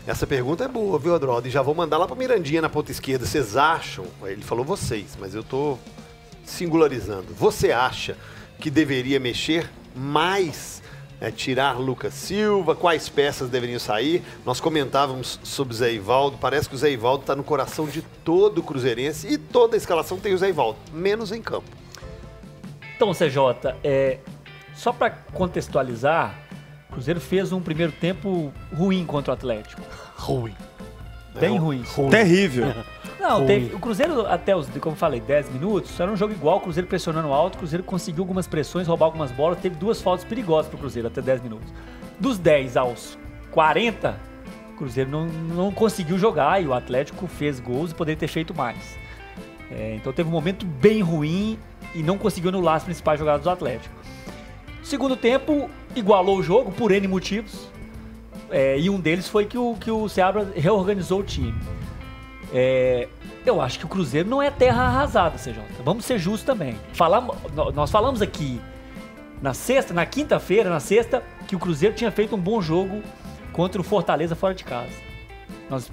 Essa pergunta é boa, viu, Adroaldo? E já vou mandar lá pra Mirandinha na ponta esquerda. Vocês acham, ele falou vocês, mas eu tô singularizando. Você acha que deveria mexer mais, tirar Lucas Silva? Quais peças deveriam sair? Nós comentávamos sobre o Zé Ivaldo. Parece que o Zé Ivaldo tá no coração de todo o cruzeirense e toda a escalação tem o Zé Ivaldo, menos em campo. Então, CJ, só para contextualizar, o Cruzeiro fez um primeiro tempo ruim contra o Atlético. Ruim. Bem ruim. Terrível. Não, o Cruzeiro até os, como eu falei, 10 minutos, era um jogo igual, o Cruzeiro pressionando alto, o Cruzeiro conseguiu algumas pressões, roubar algumas bolas, teve 2 faltas perigosas pro Cruzeiro até 10 minutos. Dos 10 aos 40, o Cruzeiro não conseguiu jogar e o Atlético fez gols e poderia ter feito mais. Então teve um momento bem ruim e não conseguiu anular as principais jogadas do Atlético. Segundo tempo, igualou o jogo por N motivos, e um deles foi que o Seabra reorganizou o time. Eu acho que o Cruzeiro não é terra arrasada, CJ. Vamos ser justos também. Nós falamos aqui na quinta-feira, que o Cruzeiro tinha feito um bom jogo contra o Fortaleza fora de casa.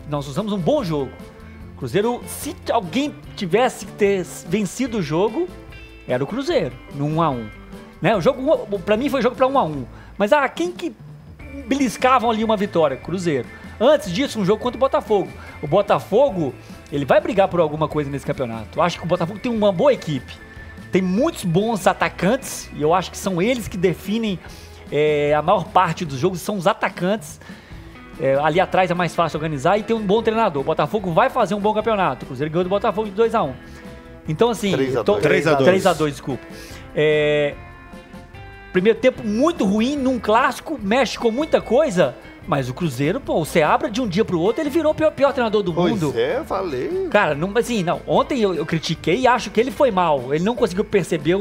Nós usamos um bom jogo. O Cruzeiro, se alguém tivesse que ter vencido o jogo, era o Cruzeiro, no 1-1. Né? O jogo, pra mim, foi jogo pra 1-1. Mas quem que beliscavam ali uma vitória? Cruzeiro. Antes disso, um jogo contra o Botafogo. O Botafogo, ele vai brigar por alguma coisa nesse campeonato. Eu acho que o Botafogo tem uma boa equipe. Tem muitos bons atacantes, e eu acho que são eles que definem a maior parte dos jogos, são os atacantes. Ali atrás é mais fácil organizar e tem um bom treinador. O Botafogo vai fazer um bom campeonato. O Cruzeiro ganhou do Botafogo de 2-1. Então, assim... 3-2, desculpa. Primeiro tempo muito ruim, num clássico, mexe com muita coisa... Mas o Cruzeiro, o Seabra, de um dia pro outro, ele virou o pior treinador do mundo. Pois falei. Cara, ontem eu critiquei e acho que ele foi mal. Ele não conseguiu perceber,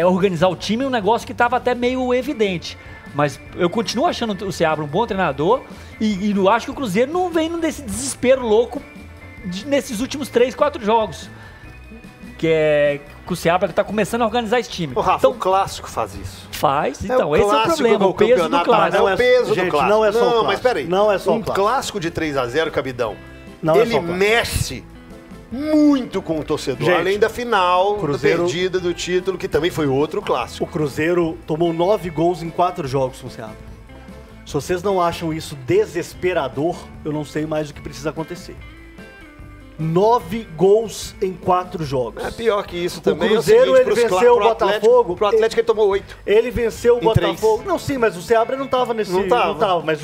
organizar o time, um negócio que estava até meio evidente. Mas eu continuo achando o Seabra um bom treinador e eu acho que o Cruzeiro não vem nesse desespero louco nesses últimos 3, 4 jogos. Que o Seabra tá começando a organizar esse time. Rafa, o clássico faz isso. Faz, então, esse é o problema, o peso do clássico. Não é o peso do clássico. Não é só o clássico. Mas peraí. Não é só um clássico de 3-0, Cabidão, não ele mexe muito com o torcedor. Gente, além da final, Cruzeiro, da perdida do título, que também foi outro clássico. O Cruzeiro tomou 9 gols em 4 jogos com o Seabra. Se vocês não acham isso desesperador, eu não sei mais o que precisa acontecer. 9 gols em 4 jogos. É pior que isso também. O Cruzeiro, ele venceu o Botafogo. Pro Atlético ele tomou 8. Ele venceu o Botafogo. Não, sim, mas o Seabra não tava nesse... Não tava. Mas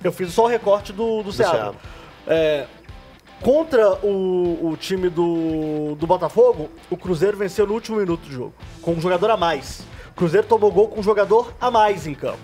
eu fiz só o recorte do Seabra. Contra o time do Botafogo, o Cruzeiro venceu no último minuto do jogo, com um jogador a mais. O Cruzeiro tomou gol com um jogador a mais em campo.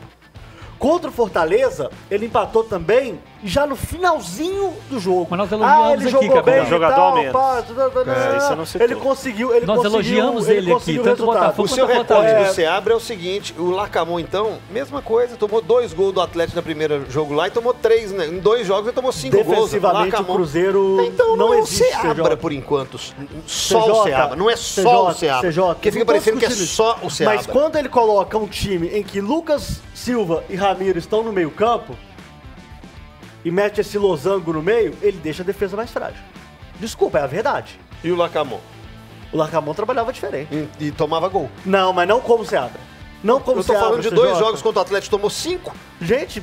Contra o Fortaleza, ele empatou também já no finalzinho do jogo. Mas nós elogiamos ele jogou aqui, bem, jogador tal, isso não citou. ele conseguiu, nós elogiamos ele aqui, tanto o Botafogo o seu recorde do Seabra é o seguinte, o Lacamon, então, mesma coisa, tomou 2 gols do Atlético no primeiro jogo lá e tomou 3, né? Em 2 jogos ele tomou 5 gols. Defensivamente, o Cruzeiro então, não existe o Seabra, por enquanto. Só o Seabra, não é só o Seabra. Porque fica parecendo que é só o Seabra. Mas quando ele coloca um time em que Lucas Silva e Ramiro estão no meio campo e mete esse losango no meio, ele deixa a defesa mais frágil. Desculpa, é a verdade. E o Lacamon? O Lacamon trabalhava diferente. E tomava gol. Não, mas não como o Seabra. Não como o Seabra. Eu tô falando de 2 jogos contra o Atlético, tomou 5. Gente,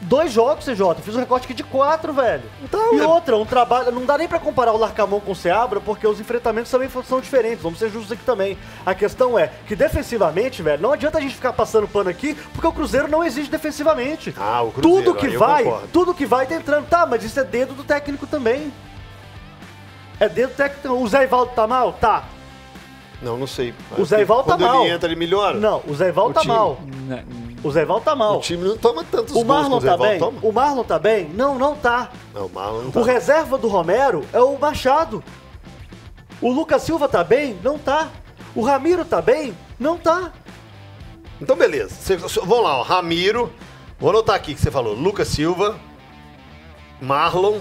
2 jogos, CJ. Fiz um recorte aqui de 4, velho. Então, outra, um trabalho... Não dá nem pra comparar o Larcamon com o Seabra, porque os enfrentamentos também são diferentes. Vamos ser justos aqui também. A questão é que defensivamente, velho, não adianta a gente ficar passando pano aqui, porque o Cruzeiro não existe defensivamente. O Cruzeiro, tudo que vai tá entrando. Tá, mas isso é dedo do técnico também. É dedo do técnico. O Zé Ivaldo tá mal? Tá. Não sei. O Zé Ivaldo tá mal. Quando ele entra, ele melhora? Não, o Zé Ivaldo tá mal. O Zé Ivaldo tá mal. O time não toma tantos gols. O Marlon tá bem? O Marlon tá bem? Não tá. Não, o Marlon não tá. O reserva do Romero é o Machado. O Lucas Silva tá bem? Não tá. O Ramiro tá bem? Não tá. Então, beleza. Vamos lá, ó. Ramiro. Vou anotar aqui que você falou. Lucas Silva. Marlon.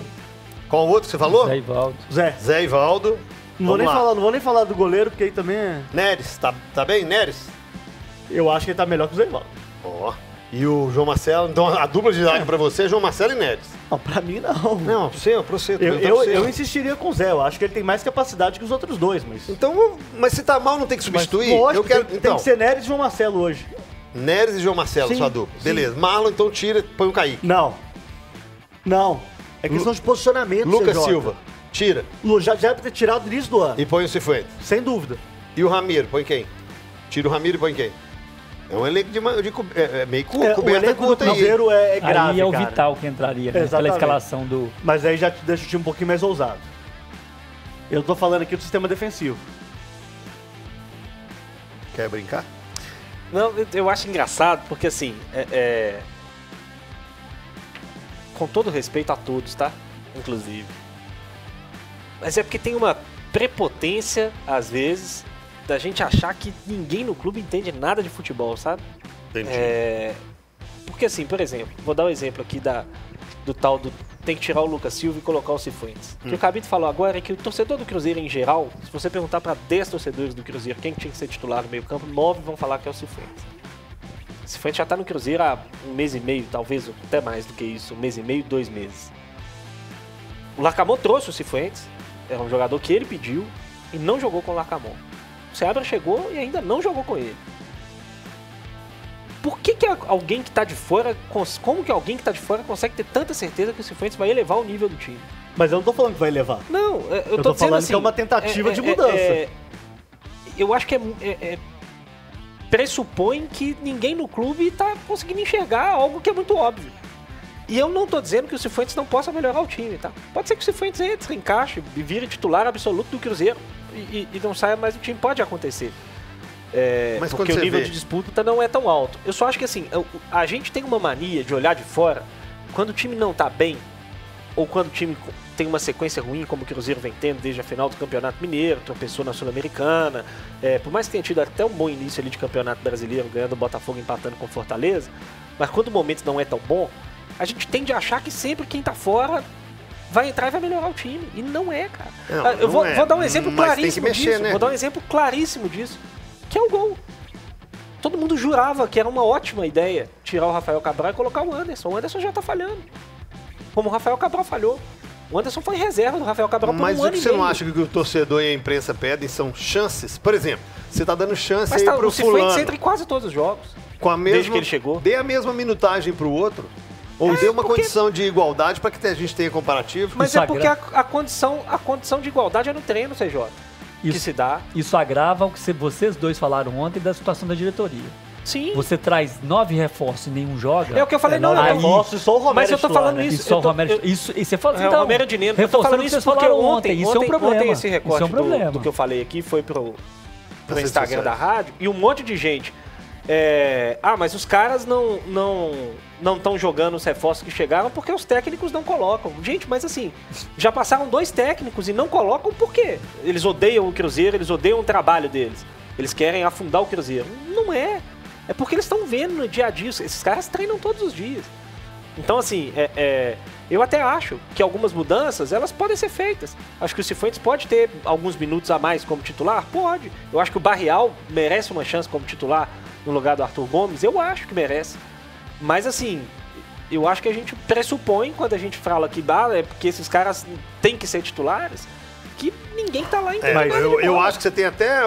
Qual o outro que você falou? Zé Ivaldo. Zé Ivaldo. Não vou nem falar do goleiro, porque aí também é... Neres, tá bem, Neres? Eu acho que ele tá melhor que o Zé Ivaldo. Ó. E o João Marcelo, então a dupla de zaga pra você é João Marcelo e Neres. Não, pra mim não. Não, pra você. Eu insistiria com o Zé. Eu acho que ele tem mais capacidade que os outros dois, mas... Então, mas se tá mal, não tem que substituir? Lógico, eu quero, tem que ser Neres e João Marcelo hoje. Neres e João Marcelo, Sim, sua dupla. sim. Beleza. Marlon, então tira, põe o Kaique. Não. É questão de posicionamento, Lucas CJ. Silva, tira. Já deve ter tirado no início do ano. E põe o Cifuentes. Sem dúvida. E o Ramiro, põe quem? Tira o Ramiro e põe quem? É um elenco meio O coberta elenco do conta aí. Cruzeiro é grave, Aí é o cara. Vital que entraria, né? Pela Exatamente. escalação do... Mas aí já te deixa o time um pouquinho mais ousado. Eu tô falando aqui do sistema defensivo. Quer brincar? Não, eu acho engraçado, porque assim, com todo respeito a todos, tá? Inclusive. Mas é porque tem uma prepotência, às vezes, da gente achar que ninguém no clube entende nada de futebol, sabe? Entendi. Porque assim, por exemplo, vou dar um exemplo aqui do tal do tem que tirar o Lucas Silva e colocar o Cifuentes. O que o Cabito falou agora é que o torcedor do Cruzeiro em geral, se você perguntar para 10 torcedores do Cruzeiro quem tinha que ser titular no meio campo, 9 vão falar que é o Cifuentes. O Cifuentes já tá no Cruzeiro há um mês e meio, talvez até mais do que isso, um mês e meio, 2 meses. O Larcamon trouxe o Cifuentes, era um jogador que ele pediu e não jogou com o Larcamon. O Seabra chegou e ainda não jogou com ele. Por que alguém que tá de fora, como que alguém que tá de fora consegue ter tanta certeza que o Cifuentes vai elevar o nível do time? Mas eu não tô falando que vai levar. Não, Eu tô dizendo falando assim, que é uma tentativa de mudança. Eu acho que pressupõe que ninguém no clube tá conseguindo enxergar algo que é muito óbvio. E eu não tô dizendo que o Cifuentes não possa melhorar o time, tá? Pode ser que o Cifuentes entre, encaixe e vire titular absoluto do Cruzeiro e não saia mais do time, pode acontecer. Mas porque quando o você nível vê- de disputa não é tão alto. Eu só acho que assim, a gente tem uma mania de olhar de fora, quando o time não tá bem, ou quando o time tem uma sequência ruim, como o Cruzeiro vem tendo desde a final do Campeonato Mineiro, tropeçou na Sul-Americana, por mais que tenha tido até um bom início ali de Campeonato Brasileiro, ganhando o Botafogo, empatando com o Fortaleza, mas quando o momento não é tão bom, a gente tende a achar que sempre quem tá fora vai entrar e vai melhorar o time. E não é, cara. Não, Eu vou não é. dar um exemplo Mas tem que claríssimo mexer, disso. né? Vou dar um exemplo claríssimo disso. Que é o gol. Todo mundo jurava que era uma ótima ideia tirar o Rafael Cabral e colocar o Anderson. O Anderson já tá falhando. Como o Rafael Cabral falhou. O Anderson foi em reserva do Rafael Cabral por Mas um o ano que e você meio. não acha que o torcedor e a imprensa pedem são chances? Por exemplo, você tá dando chance Mas aí tá, pro o Cifuentes fulano. entra em quase todos os jogos. Com a mesma, desde que ele chegou. Dê a mesma minutagem pro outro. Ou dê uma porque- condição de igualdade para que a gente tenha comparativo. Mas Isso é porque agrava. a condição de igualdade é no treino, CJ. Que Isso. se dá. Isso agrava o que vocês dois falaram ontem da situação da diretoria. Sim. Você traz 9 reforços e nenhum joga. É o que eu falei, não, Não, não. reforço, só o Romero Mas eu tô titular, falando né? isso. E só eu o tô- Romero. eu- Isso, e você fala, É, o Romero de Neno. Eu tô reforçando falando o que isso vocês porque falaram ontem, Isso é um problema. Ontem esse recorte Isso é um problema. do que eu falei aqui foi pro redes Instagram sociais. da rádio e um monte de gente. Mas os caras não estão jogando os reforços que chegaram porque os técnicos não colocam. Gente, mas assim, já passaram 2 técnicos e não colocam por quê? Eles odeiam o Cruzeiro, eles odeiam o trabalho deles. Eles querem afundar o Cruzeiro. Não é. É porque eles estão vendo no dia a dia. Esses caras treinam todos os dias. Então, assim, eu até acho que algumas mudanças, elas podem ser feitas. Acho que o Cifuentes pode ter alguns minutos a mais como titular? Pode. Eu acho que o Barrial merece uma chance como titular no lugar do Arthur Gomes. Eu acho que merece. Mas, assim, eu acho que a gente pressupõe, quando a gente fala que dá, é porque esses caras têm que ser titulares, que ninguém tá lá entendendo. Mas eu acho que você tem até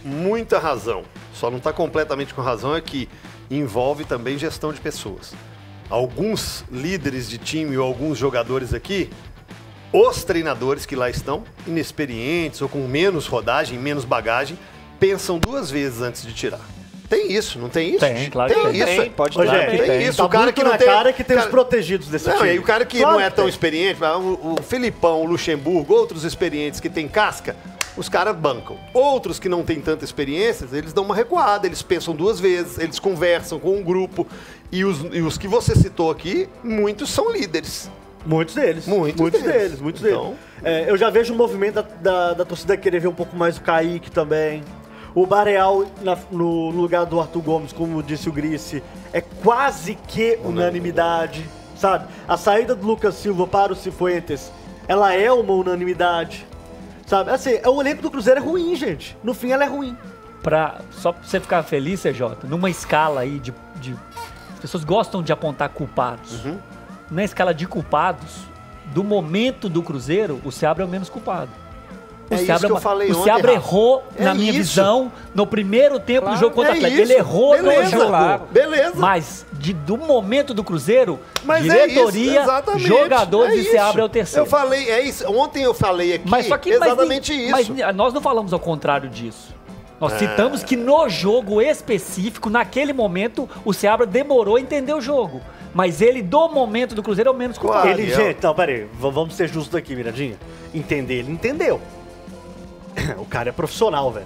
muita razão. Só não está completamente com razão, é que envolve também gestão de pessoas. Alguns líderes de time ou alguns jogadores aqui, os treinadores que lá estão, inexperientes ou com menos rodagem, menos bagagem, pensam 2 vezes antes de tirar. Tem isso, não tem isso? Tem, claro que tem. tem. Isso. Tem, pode Ô, ter. gente, Tem isso. tá O cara muito que não na tem- cara que tem os cara- protegidos desse Não, time. e aí o cara que Claro não é que tão tem. experiente, o Felipão, o Luxemburgo, outros experientes que tem casca, os caras bancam. Outros que não têm tanta experiência, eles dão uma recuada, eles pensam 2 vezes, eles conversam com um grupo. E os que você citou aqui, muitos são líderes. Muitos deles. Muitos deles. Muitos Então- deles. Eu já vejo o movimento da torcida querer ver um pouco mais o Kaique também. O Bareal no lugar do Arthur Gomes, como disse o Grice, é quase que unanimidade, sabe? A saída do Lucas Silva para o Cifuentes, ela é uma unanimidade, sabe? Assim, o elenco do Cruzeiro é ruim, gente. No fim, ela é ruim. Só pra você ficar feliz, CJ, numa escala aí de As pessoas gostam de apontar culpados. Uhum. Na escala de culpados, do momento do Cruzeiro, o Seabra é o menos culpado. O É isso Seabra, que eu falei o ontem, Seabra Rafa. errou, É na minha isso. visão, no primeiro tempo do jogo contra o Atlético. Ele isso. errou Beleza, no jogo. claro. Beleza. Mas do momento do Cruzeiro, Mas diretoria, é isso, exatamente. jogadores É e isso. Seabra é o terceiro. Eu falei, é isso. Ontem eu falei aqui Mas só que exatamente mas isso. nós não falamos ao contrário disso. Nós citamos que no jogo específico, naquele momento, o Seabra demorou a entender o jogo. Mas ele, do momento do Cruzeiro, é o menos culpado. Claro. Ele, Ariel. gente, não, peraí, vamos ser justos aqui, Mirandinha. Entender, ele entendeu. O cara é profissional, velho.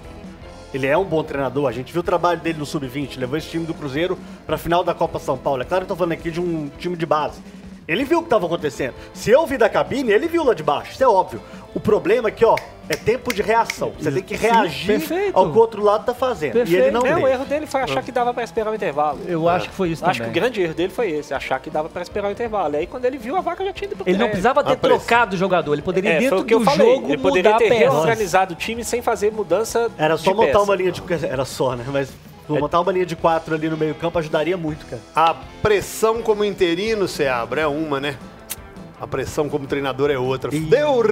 Ele é um bom treinador. A gente viu o trabalho dele no Sub-20, levou esse time do Cruzeiro pra final da Copa São Paulo. É claro que eu tô falando aqui de um time de base. Ele viu o que tava acontecendo. Se eu vi da cabine, ele viu lá de baixo. Isso é óbvio. O problema é que, ó, é tempo de reação. Você tem que reagir perfeito. ao que o outro lado tá fazendo. E ele Perfeito. não O deu. erro dele foi achar que dava pra esperar o intervalo. Eu acho que foi isso Acho que também. o grande erro dele foi esse, achar que dava pra esperar o intervalo. E aí quando ele viu, a vaca já tinha ido pro Ele não crédito. precisava ter A pressão. trocado o jogador. Ele poderia, Foi dentro o que eu do falei. jogo, Ele poderia mudar a ter peça. reorganizado o time sem fazer mudança Era só de montar peça. uma linha de... Era só, né? Mas montar uma linha de 4 ali no meio campo ajudaria muito, cara. A pressão como interino, Seabra, é uma, né? A pressão como treinador é outra. Deu